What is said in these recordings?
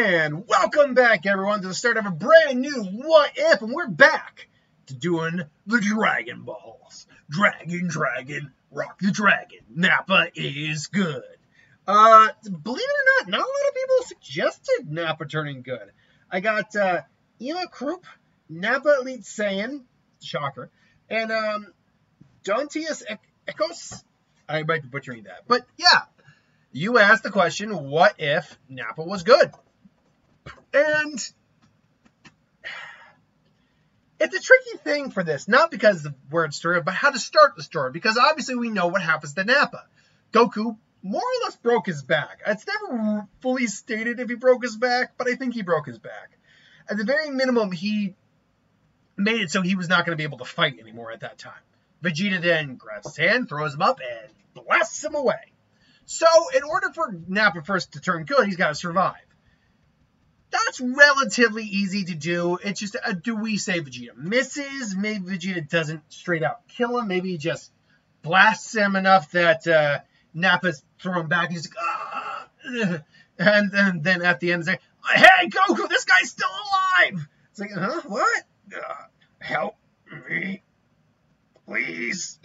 And welcome back, everyone, to the start of a brand new What If, and we're back to doing the Dragon Balls. Dragon, rock the dragon. Nappa is good. Believe it or not a lot of people suggested Nappa turning good. I got Ela Krupp, Nappa Elite Saiyan, shocker, and Dontius Ecos. I might be butchering that, but yeah. You asked the question, what if Nappa was good? And it's a tricky thing for this, not because of the word story, but how to start the story, because obviously we know what happens to Nappa. Goku more or less broke his back. It's never fully stated if he broke his back, but I think he broke his back. At the very minimum, he made it so he was not going to be able to fight anymore at that time. Vegeta then grabs his hand, throws him up, and blasts him away. So, in order for Nappa first to turn good, he's got to survive. That's relatively easy to do. It's just, do we say Vegeta misses? Maybe Vegeta doesn't straight out kill him. Maybe he just blasts him enough that Nappa's thrown back. He's like, ah! And then at the end, he's like, hey, Goku, this guy's still alive! It's like, huh? What? Help me, please.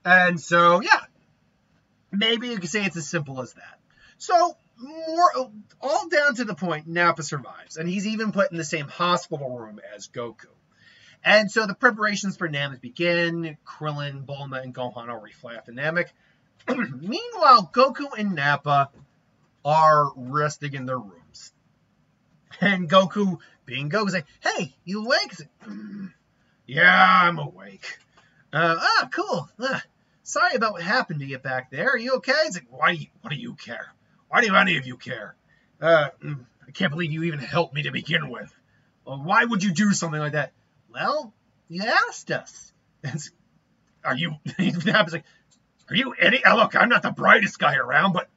And so, yeah. Maybe you could say it's as simple as that. So, all down to the point, Nappa survives. And he's even put in the same hospital room as Goku. And so the preparations for Namek begin. Krillin, Bulma, and Gohan already fly off to Namek. Meanwhile, Goku and Nappa are resting in their rooms. And Goku, being Goku, is like, hey, you awake? Like, yeah, I'm awake. Cool. Sorry about what happened to you back there. Are you okay? It's like, what do you care? Why do any of you care? I can't believe you even helped me to begin with. Well, why would you do something like that? Well, you asked us. Are you? Nappa's like, are you any? Look, I'm not the brightest guy around, but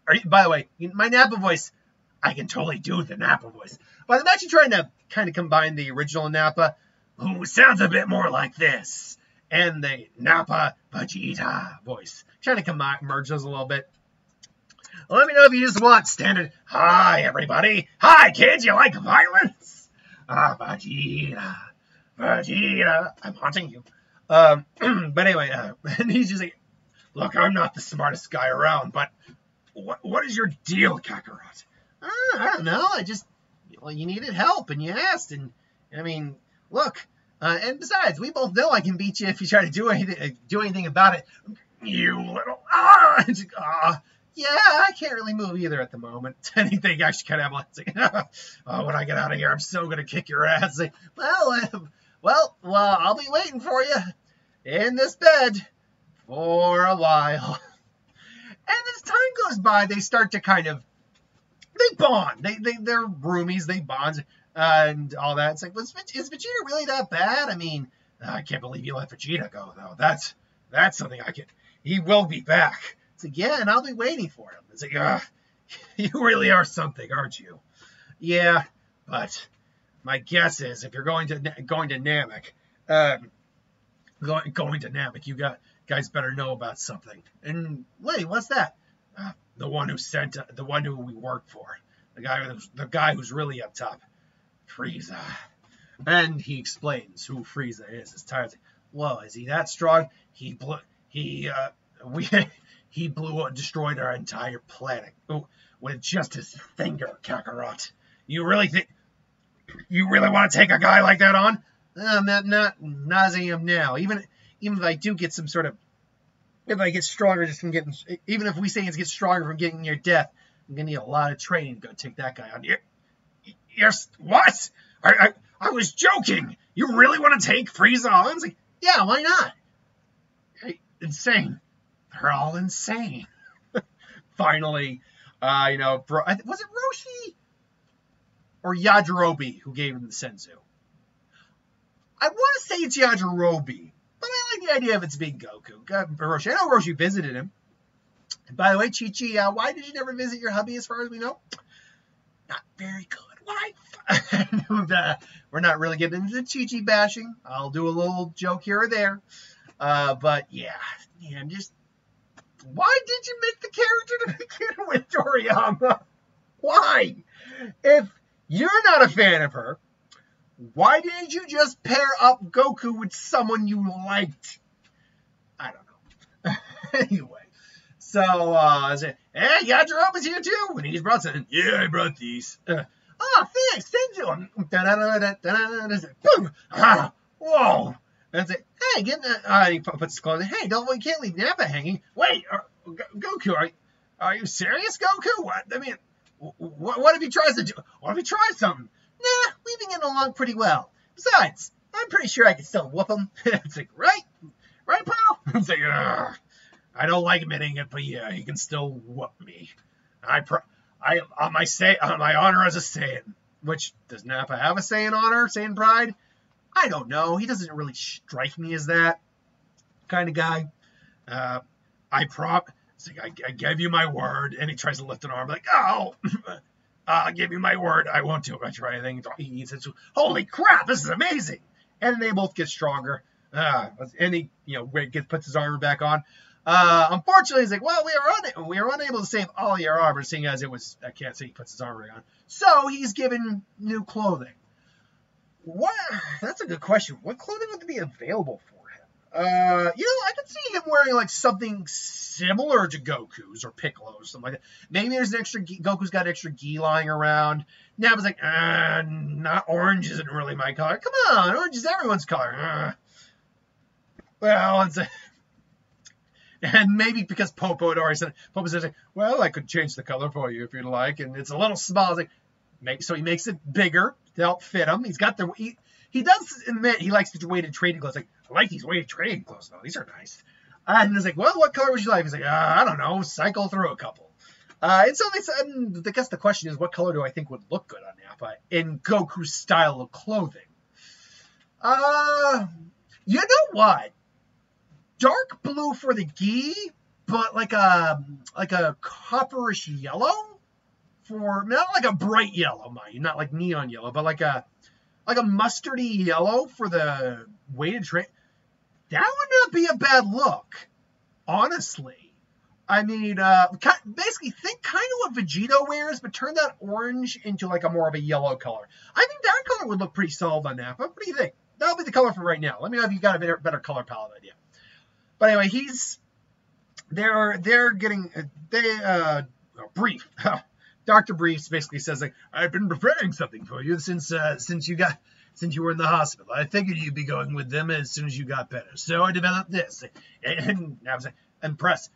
are you? By the way, my Nappa voice, I can totally do the Nappa voice. But I'm actually trying to kind of combine the original Nappa, who sounds a bit more like this, and the Nappa Vegeta voice. Trying to merge those a little bit. Let me know if you just want standard, hi, everybody. Hi, kids, you like violence? Vegeta. I'm haunting you. But anyway, and he's just like, look, I'm not the smartest guy around, but what is your deal, Kakarot? I don't know. You needed help, and you asked, and I mean, look, and besides, we both know I can beat you if you try to do anything about it. You little yeah, I can't really move either at the moment. Anything actually kind of like, when I get out of here, I'm so gonna kick your ass. Like, well, I'll be waiting for you in this bed for a while. And as time goes by, they start to kind of bond. They're roomies. They bond. And all that. It's like, is Vegeta really that bad? I mean, I can't believe you let Vegeta go, though. That's something I can. He will be back. It's like, yeah, and I'll be waiting for him. It's like, you really are something, aren't you? Yeah, but my guess is if you're going to Namek, you guys better know about something. And wait, what's that? The one who we work for, the guy who's really up top. Frieza. And he explains who Frieza is. His tired. Like, whoa, is he that strong? He destroyed our entire planet with just his finger, Kakarot. You really want to take a guy like that on? Not as I am now. Even if I do get some sort of, if I get stronger just from getting, even if we say it gets stronger from getting near death, I'm gonna need a lot of training to go take that guy on. Yes, what? I was joking. You really want to take Frieza on? I was like, yeah, why not? Insane. They're all insane. Finally, was it Roshi or Yajirobe who gave him the senzu? I want to say it's Yajirobe, but I like the idea of it's being Goku. Roshi. I know Roshi visited him. And by the way, Chi-Chi, why did you never visit your hubby as far as we know? Not very good. Wife. We're not really getting into Chi-Chi bashing. I'll do a little joke here or there. But yeah, just why did you make the character to begin with, Toriyama? Why? If you're not a fan of her, why didn't you just pair up Goku with someone you liked? I don't know. Anyway, so I said, hey, Yajirobe's here too. And he's brought something. Yeah, I brought these. Oh, thanks. Thank you. Boom. Whoa. And I said, hey, get that. He puts his clothes. Hey, you can't leave Nappa hanging. Wait, Goku, are you serious, Goku? What? I mean, what if he tries to do? What if he tries something? Nah, we've been getting along pretty well. Besides, I'm pretty sure I can still whoop him. It's like, right, pal? It's like, ugh. I don't like admitting it, but yeah, he can still whoop me. On my honor as a Saiyan. Which, does Nappa have a Saiyan honor, Saiyan pride? I don't know. He doesn't really strike me as that kind of guy. I gave you my word, and he tries to lift an arm, like, oh, I gave you my word. I won't do it. I try anything. He says, holy crap, this is amazing. And they both get stronger. And he, puts his armor back on. Unfortunately, he's like, well, we are unable to save all your armor, seeing as I can't say he puts his armor on. So he's given new clothing. What? That's a good question. What clothing would be available for him? I could see him wearing like something similar to Goku's or Piccolo's, something like that. Maybe there's an extra Goku's got extra gi lying around. Nappa's like, not orange isn't really my color. Come on, orange is everyone's color. Well, it's a... And maybe because Popo had already said, Popo says, well, I could change the color for you if you'd like. And it's a little small. It's like, so he makes it bigger to help fit him. He's got he does admit he likes the weighted trading clothes. Like, I like these weighted trading clothes, though. These are nice. And he's like, well, what color would you like? He's like, I don't know. Cycle through a couple. And so I guess the question is, what color do I think would look good on Nappa in Goku's style of clothing? You know what? Dark blue for the gi, but like a copperish yellow for, not like a bright yellow, mind, not like neon yellow, but like a mustardy yellow for the weighted tray. That would not be a bad look, honestly. I mean, basically think kind of what Vegito wears, but turn that orange into like a more of a yellow color. I think that color would look pretty solid on Nappa. What do you think? That'll be the color for right now. Let me know if you got a better color palette idea. But anyway, they're getting brief. Dr. Briefs basically says, like, I've been preparing something for you since you were in the hospital. I figured you'd be going with them as soon as you got better. So I developed this. And I was like, impressed.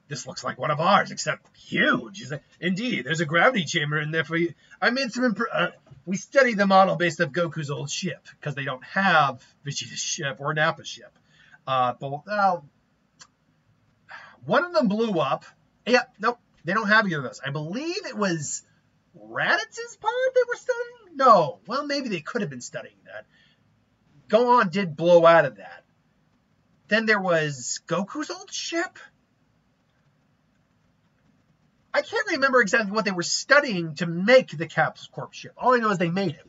This looks like one of ours, except huge. He's like, indeed, there's a gravity chamber in there for you. I made some we studied the model based off Goku's old ship, because they don't have Vegeta's ship or Nappa's ship. But one of them blew up. Yeah, nope, they don't have either of those. I believe it was Raditz's part they were studying? No, well, maybe they could have been studying that. Gohan did blow out of that. Then there was Goku's old ship. I can't remember exactly what they were studying to make the Cap's Corp ship. All I know is they made it.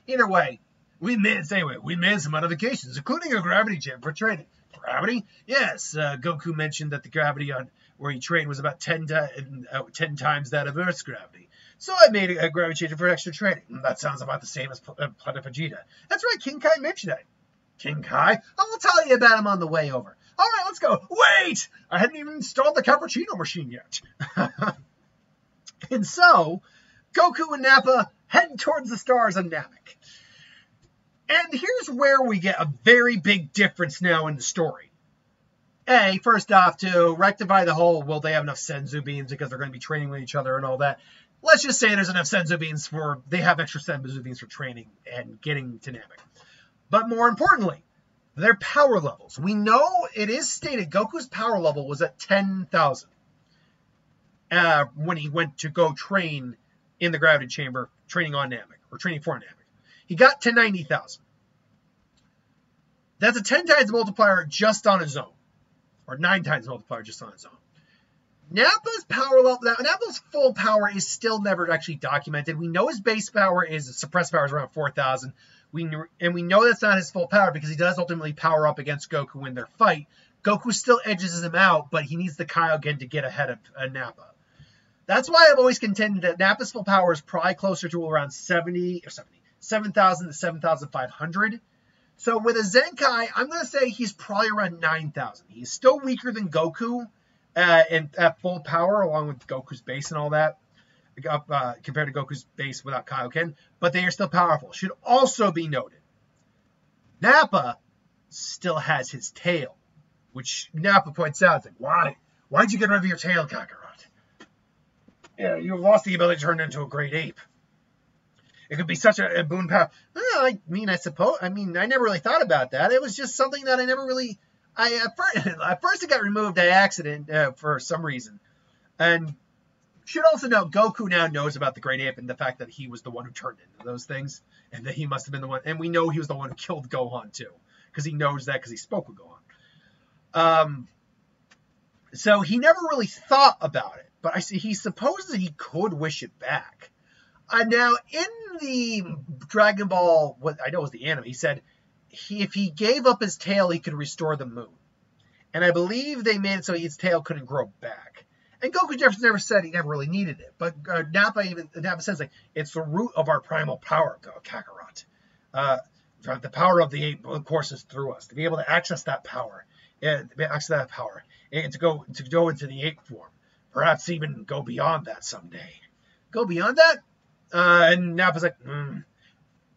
Either way, we made some modifications, including a gravity chamber for training. Gravity? Yes, Goku mentioned that the gravity on where he trained was about 10 times that of Earth's gravity. So I made a gravity chamber for extra training. That sounds about the same as Planet Vegeta. That's right, King Kai mentioned it. King Kai? I'll tell you about him on the way over. All right, let's go. Wait! I hadn't even installed the cappuccino machine yet. And so, Goku and Nappa head towards the stars on Namek. And here's where we get a very big difference now in the story. First off, to rectify the whole, will they have enough Senzu beans because they're going to be training with each other and all that. Let's just say there's enough Senzu beans they have extra Senzu beans for training and getting to Namek. But more importantly, their power levels. We know it is stated Goku's power level was at 10,000 when he went to go train in the gravity chamber, training on Namek, or training for Namek. He got to 90,000. That's a 10 times multiplier just on his own. Or 9 times multiplier just on his own. Nappa's power level, Nappa's full power is still never actually documented. We know his base power suppressed power is around 4,000. We know that's not his full power because he does ultimately power up against Goku in their fight. Goku still edges him out, but he needs the Kaioken to get ahead of Nappa. That's why I've always contended that Nappa's full power is probably closer to around 7,000 to 7,500. So with a Zenkai, I'm going to say he's probably around 9,000. He's still weaker than Goku at full power, along with Goku's base and all that, compared to Goku's base without Kaioken. But they are still powerful. Should also be noted, Nappa still has his tail, which Nappa points out. It's like, why? Why'd you get rid of your tail, Kakarot? Yeah, you lost the ability to turn into a great ape. It could be such a boon power. Well, I never really thought about that. It was just something that I never really. At first it got removed by accident for some reason. And should also note, Goku now knows about the Great Ape and the fact that he was the one who turned into those things, and that he must have been the one. And we know he was the one who killed Gohan too, because he knows that because he spoke with Gohan. So he never really thought about it, but he supposes that he could wish it back. Now, in the Dragon Ball, what I know was the anime, he said if he gave up his tail, he could restore the moon. And I believe they made it so his tail couldn't grow back. And Goku Jefferson never said he never really needed it. But Nappa says, like, it's the root of our primal power, Kakarot. The power of the ape courses through us. To be able to access that power. And to go into the ape form. Perhaps even go beyond that someday. Go beyond that? And Nappa's like,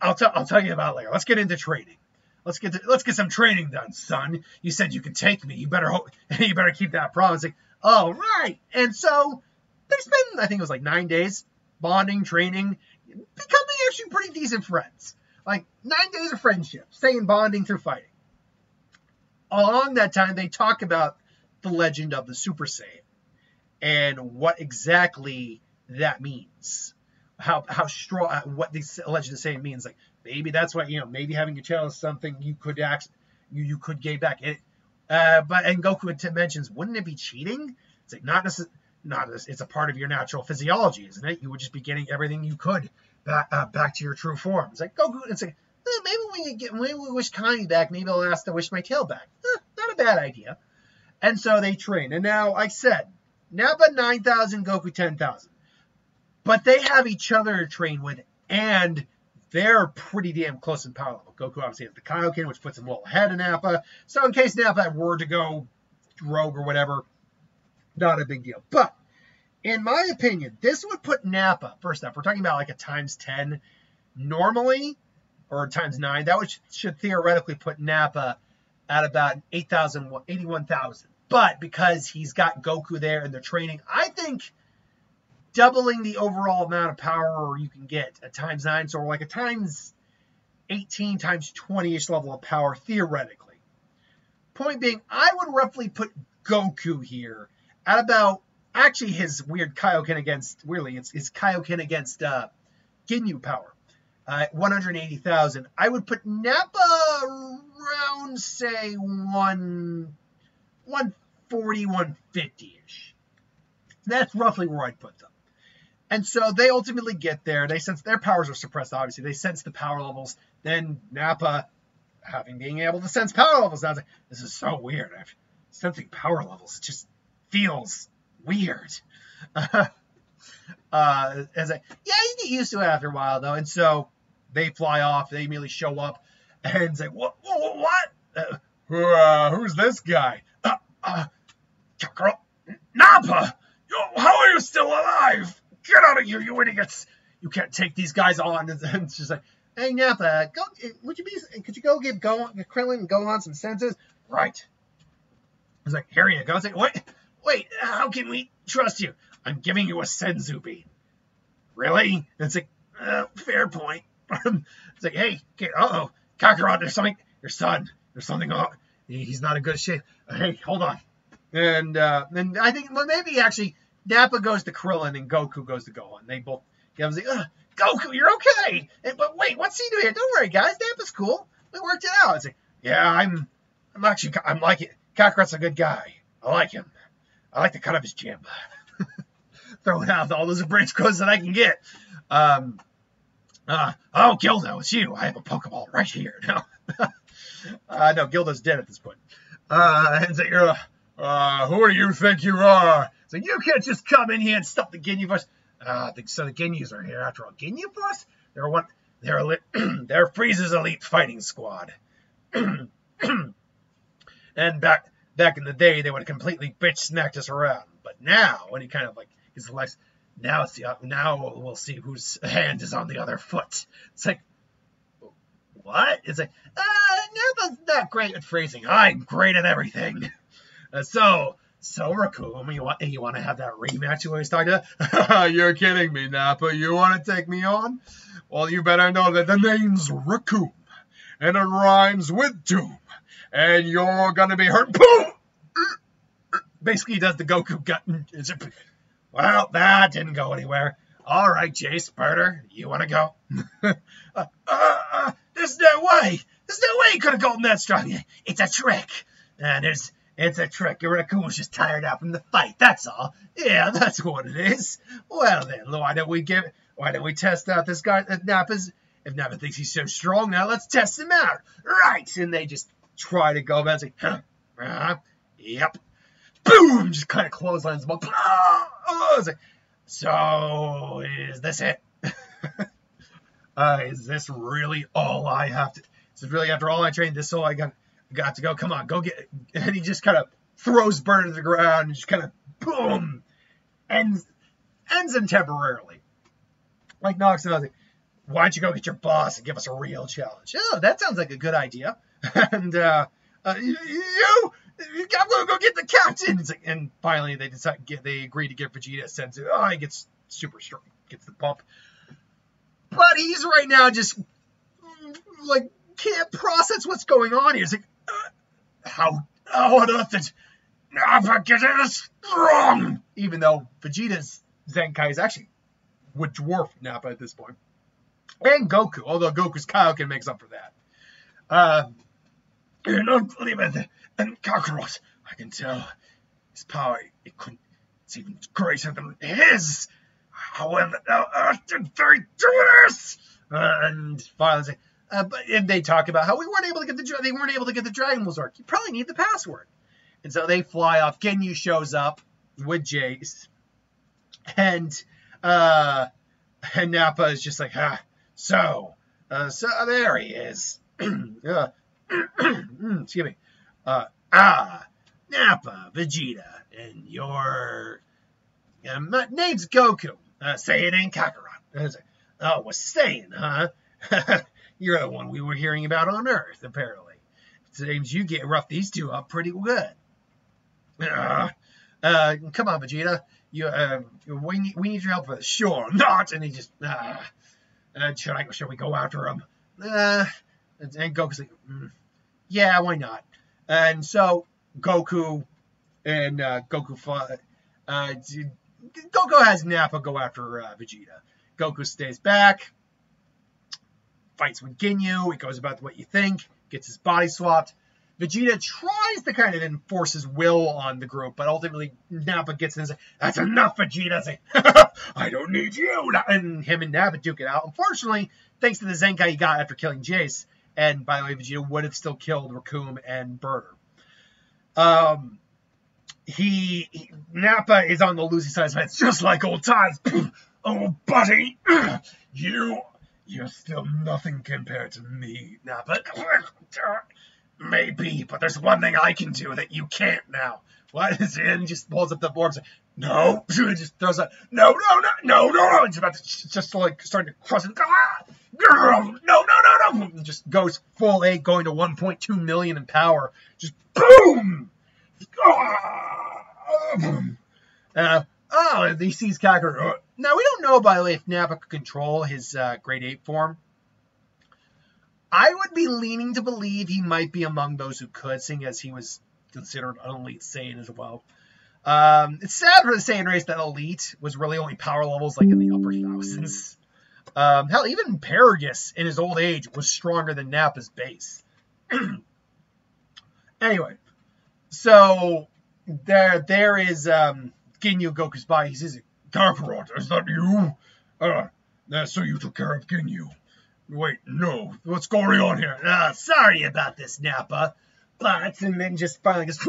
I'll tell you about it later. Let's get into training. Let's get some training done, son. You said you could take me. You better keep that promise. Like, oh, right. And so they spend, I think it was like 9 days bonding, training, becoming actually pretty decent friends. Like 9 days of friendship, staying bonding through fighting. Along that time, they talk about the legend of the Super Saiyan and what exactly that means. How strong, what the legend of Saiyan means. Like, maybe that's what, maybe having a tail is something you could gain back. And Goku mentions, wouldn't it be cheating? It's like, not it's a part of your natural physiology, isn't it? You would just be getting everything you could back to your true form. It's like, Goku, it's like, maybe we wish Kami back, maybe I'll ask to wish my tail back. Not a bad idea. And so they train. And now, like I said, Nappa 9,000, Goku 10,000. But they have each other to train with, and they're pretty damn close in power level. Goku obviously has the Kaioken, which puts him a little ahead of Nappa. So in case Nappa were to go rogue or whatever, not a big deal. But in my opinion, this would put Nappa, first up, we're talking about like a times 10 normally, or times 9. That should theoretically put Nappa at about 8,000, 81,000. But because he's got Goku there and they're training, I think doubling the overall amount of power you can get at times 9, so like a times 18 times 20-ish level of power, theoretically. Point being, I would roughly put Goku here at about, actually his weird Kaioken against, it's his Kaioken against Ginyu power, 180,000. I would put Nappa around, say, 140, 150-ish. That's roughly where I'd put them. And so they ultimately get there. They sense their powers are suppressed, obviously. They sense the power levels. Then Nappa, being able to sense power levels, now, like, this is so weird. Sensing power levels, it just feels weird. You get used to it after a while, though. And so they fly off. They immediately show up and say, what? Who's this guy? Nappa! How are you still alive? Get out of here, you idiots! You can't take these guys on. And it's just like, hey, Nappa, could you go give Krillin and Gohan some senses? Right. He's like, here you go. It's like, wait, how can we trust you? I'm giving you a senzu bean. Really? And it's like, fair point. It's like, hey, Kakarot, there's something on. He's not in good shape. Hey, hold on. And I think, maybe actually, Nappa goes to Krillin and Goku goes to Gohan. They both get like, Goku, you're okay. But wait, what's he doing here? Don't worry, guys. Nappa's cool. We worked it out. It's like, yeah, I'm like it. Kakarot's a good guy. I like him. I like the cut of his jib. Throwing out all those bridge quotes that I can get. Gildo, it's you. I have a Pokeball right here. No, Gildo's dead at this point. And say, who do you think you are? So you can't just come in here and stop the Ginyu Force. So the Ginyus are here after all. Ginyu Force? They're Frieza's elite fighting squad. And back in the day, they would have completely bitch smacked us around. But now, when he kind of like his legs, now we'll see whose hand is on the other foot. It's like, what? It's like, Nappa's not great at phrasing. I'm great at everything. So Raccoon, you want to have that rematch you always talk to? You're kidding me, Nappa. You want to take me on? Well, you better know that the name's Raccoon, and it rhymes with doom, and you're gonna be hurt. Boom! Basically, he does the Goku gut. Well, that didn't go anywhere. All right, Jace, Burter, you want to go? There's no way. There's no way he could have gotten that strong. It's a trick. It's a trick. Raccoon's just tired out from the fight. That's all. Yeah, that's what it is. Well then, why don't we test out this guy at Nappa's? If Nappa thinks he's so strong, now let's test him out. Right. And they just try to go back and say, yep. Boom! Just kind of clotheslines him up. So, is this it? Is this really all I have to? Is it really after all I trained? This all I got to go? Come on, go get it. And he just kind of throws Bert to the ground and just kind of boom, ends him temporarily. Like knocks him out. Like, why don't you go get your boss and give us a real challenge? Oh, that sounds like a good idea. And I'm going to go get the captain. Like, and finally, they agree to give Vegeta a sense of, he gets super strong, gets the pump. But he's right now just, like, can't process what's going on here. He's like, how on earth did Nappa get this strong? Even though Vegeta's Zenkai actually would dwarf Nappa at this point. And Goku, although Goku's Kaioken makes up for that. You're not believing and Kakarot. I can tell his power, it's even greater than his. However, how did they do this? And finally, and they talk about how they weren't able to get the Dragon Ball Zork. You probably need the password. And so they fly off. Ginyu shows up with Jace, and Nappa is just like, so there he is. Excuse me. Nappa, Vegeta, and your name's Goku. Say it ain't Kakarot. Was saying, huh? You're the one we were hearing about on Earth, apparently. It seems you rough these two up pretty good. Come on, Vegeta. We need your help for this. Sure, not. And he just, should we go after him? And Goku's like, yeah, why not? And so Goku and Goku has Nappa go after Vegeta. Goku stays back, fights with Ginyu. He goes about what you think, gets his body swapped. Vegeta tries to kind of enforce his will on the group, but ultimately Nappa gets in and says, that's enough, Vegeta. Say, I don't need you. And him and Nappa duke it out. Unfortunately, thanks to the Zenkai he got after killing Jace, and by the way, Vegeta would have still killed Raccoon and Burter. Nappa is on the losing side. So it's just like old times. Oh, buddy, you're still nothing compared to me, Nappa. Maybe, but there's one thing I can do that you can't now. What is it? And he just pulls up the board and says, no. He just throws out, no. He's about to just like starting to crush it. No. And just goes full 8, going to 1.2 million in power. Just boom. He sees Kakarot. Now, we don't know, by the way, if Nappa could control his Grade 8 form. I would be leaning to believe he might be among those who could, seeing as he was considered an elite Saiyan as well. It's sad for the Saiyan race that elite was really only power levels like in the upper thousands. Hell, even Paragus in his old age was stronger than Nappa's base. Anyway, so there is Ginyu Goku's body. He says, Kakarot, is that you? So you took care of Ginyu. Wait, no. What's going on here? Sorry about this, Nappa. But, and then just finally goes,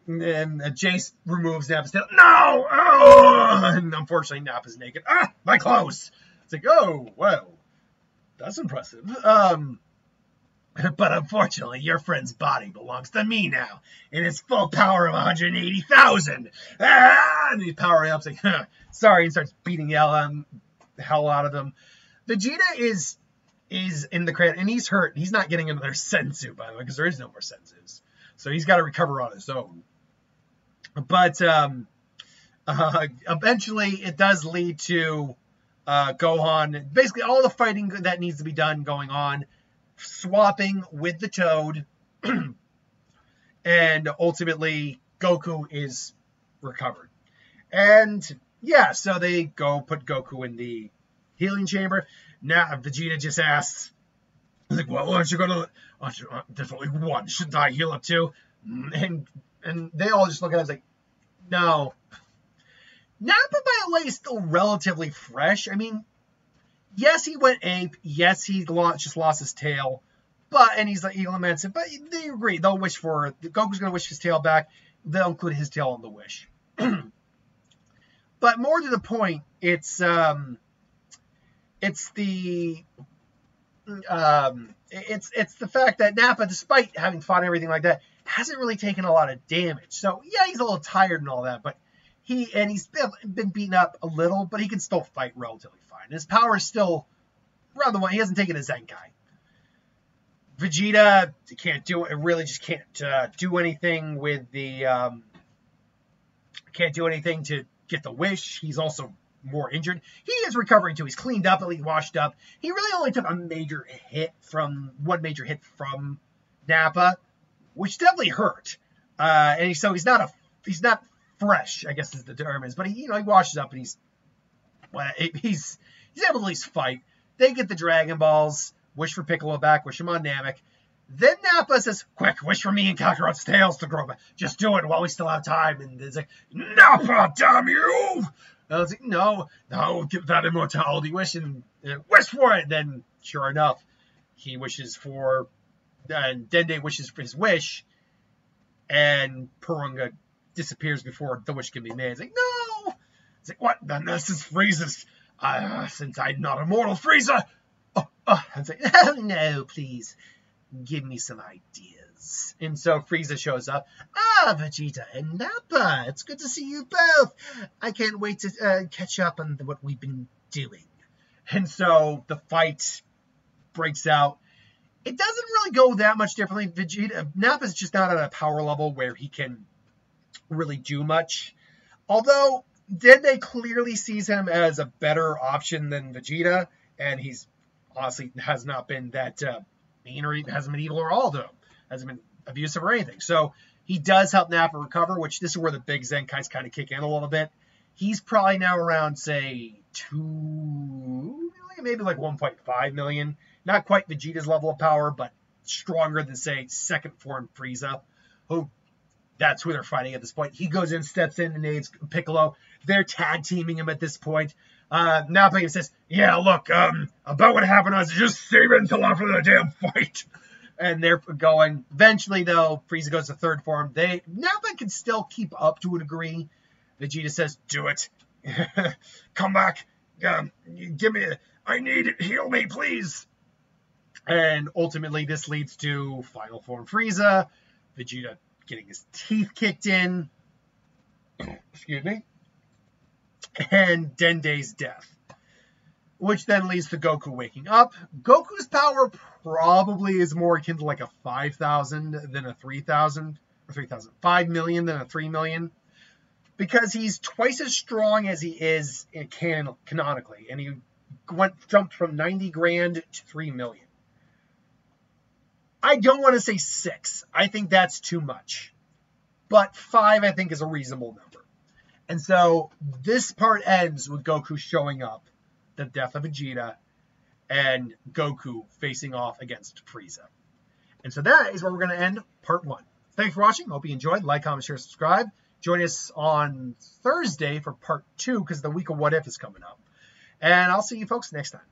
And Jace removes Nappa's tail. No! Oh! And unfortunately, Nappa's naked. Ah, my clothes! It's like, oh, wow. That's impressive. But unfortunately, your friend's body belongs to me now, in its full power of 180,000. Ah! And he's powering up, saying, huh, sorry, and starts beating the hell out of them. Vegeta is in the cradle, and he's hurt. He's not getting another senzu, by the way, because there is no more senzus. So he's got to recover on his own. But eventually, it does lead to Gohan, basically all the fighting that needs to be done going on, swapping with the Toad, and ultimately Goku is recovered. And yeah, so they go put Goku in the healing chamber. Now Vegeta just asks, like, well, aren't you gonna? There's only one. Shouldn't I heal up too? And they all just look at us like, no. Nappa, by the way, is still relatively fresh. I mean, yes, he went ape. Yes, he just lost his tail. And he's like Eagle and Manson. But they agree. They'll wish for it. Goku's going to wish his tail back. They'll include his tail in the wish. But more to the point, it's the fact that Nappa, despite having fought everything like that, hasn't really taken a lot of damage. So yeah, he's a little tired and all that, but he's been beaten up a little, but he can still fight relatively fine. His power is still around the one. He hasn't taken a Zenkai. Vegeta can't do it. Really, just can't do anything with the. Can't do anything to get the wish. He's also more injured. He is recovering too. He's cleaned up, at least washed up. He really only took one major hit from Nappa, which definitely hurt. And so he's not fresh, I guess is the term is. But he washes up and he's able to at least fight. They get the Dragon Balls. Wish for Piccolo back. Wish him on Namek. Then Nappa says, quick, wish for me and Kakarot's tails to grow back. Just do it while we still have time. And it's like, Nappa, damn you! And I was like, no, give that immortality wish and wish for it. Then, sure enough, he wishes for, and Dende wishes for his wish, and Purunga disappears before the wish can be made. It's like, no! It's like, what? Then this is Frieza's. Since I'm not immortal, Frieza! It's like, oh, no, please. Give me some ideas. And so Frieza shows up. Vegeta and Nappa. It's good to see you both. I can't wait to catch up on what we've been doing. And so the fight breaks out. It doesn't really go that much differently. Nappa's just not at a power level where he can really do much. Although, Dende clearly sees him as a better option than Vegeta. And he's honestly has not been that mean or hasn't been evil or all to him. Hasn't been abusive or anything. So he does help Nappa recover, which this is where the big Zenkais kind of kick in a little bit. He's probably now around, say, 2 million, maybe like 1.5 million. Not quite Vegeta's level of power, but stronger than, say, second form Frieza, who that's who they're fighting at this point. He goes in, steps in, and aids Piccolo. They're tag teaming him at this point. Nappa says, yeah, look, about what happened, I was just save it until after the damn fight. And they're going. Eventually, though, Frieza goes to third form. Nappa can still keep up to a degree. Vegeta says, do it. Come back. Give me, I need it. Heal me, please. And ultimately, this leads to final form Frieza. Vegeta getting his teeth kicked in. Excuse me. And Dende's death, which then leads to Goku waking up. Goku's power probably is more akin to like a 5,000 than a 3,000, or 3,000, 5 million than a 3 million, because he's twice as strong as he is canonically, and he jumped from 90 grand to 3 million. I don't want to say 6. I think that's too much, but 5 I think is a reasonable number. And so this part ends with Goku showing up, the death of Vegeta, and Goku facing off against Frieza. And so that is where we're going to end part 1. Thanks for watching. Hope you enjoyed. Like, comment, share, subscribe. Join us on Thursday for part 2 because the week of What If is coming up. And I'll see you folks next time.